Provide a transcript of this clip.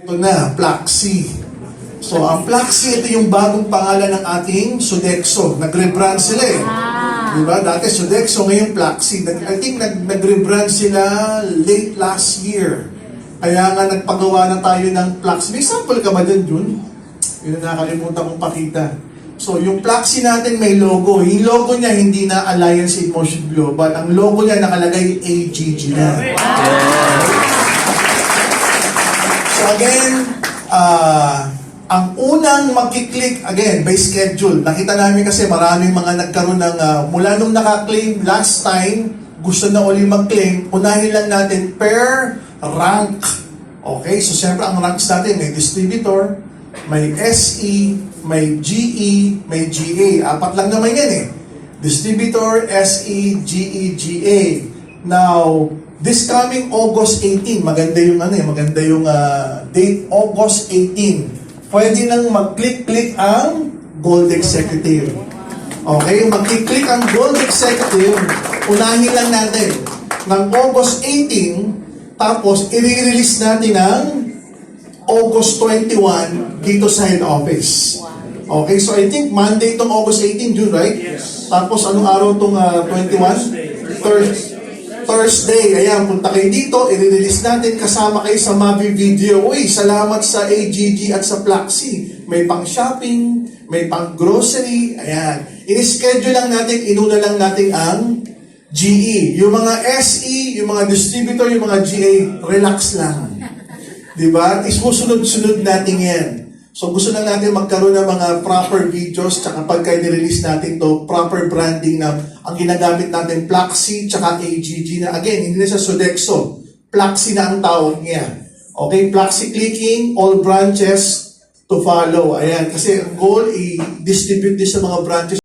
Ito na, Plaxi. So, ang Plaxi, ito yung bagong pangalan ng ating Sodexo. Nag-rebrand sila eh. Diba? Dati Sodexo, ngayon Plaxi. I think nag-rebrand sila late last year. Kaya nga nagpagawa na tayo ng Plaxi. May sample ka ba dyan, Jun? Yun na nakalimutan kong pakita. So, yung Plaxi natin may logo. Yung logo niya hindi na Alliance in Motion Global. Ang logo niya nakalagay AGG na. So again, ang unang magkiklik, again, by schedule. Nakita namin kasi maraming mga nagkaroon ng, mula nung naka-claim last time, gusto na uli mag-claim, unahin lang natin per rank. Okay, so siyempre ang ranks natin, may distributor, may SE, may GE, may GA. Apat lang naman yan eh. Distributor, SE, GE, GA. Now, this coming August 18, maganda yung maganda yung date, August 18. Pwede nang mag-click-click ang Gold Executive. Okay, mag-click-click ang Gold Executive, unahin lang natin ng August 18, tapos i-release natin ng August 21 dito sa head office. Okay, so I think Monday itong August 18, June, right? Yes. Tapos anong araw itong 21? Thursday. Ayan, punta kayo dito, i-release natin, kasama kayo sa Mavi video. Uy, salamat sa AGG at sa Plaxi. May pang shopping, may pang grocery. Ayan. I-schedule lang natin, inuna lang natin ang GE. Yung mga SE, yung mga distributor, yung mga GA, relax lang. Diba? Isusunod-sunod natin yan. So gusto lang natin magkaroon ng mga proper videos, tsaka pagka nirelease natin to, proper branding na ang ginagamit natin, Plaxi, tsaka AGG na. Again, hindi na sa Sodexo. Plaxi na ang tawag niya. Okay, Plaxi clicking, all branches to follow. Ayan, kasi ang goal, i-distribute din sa mga branches.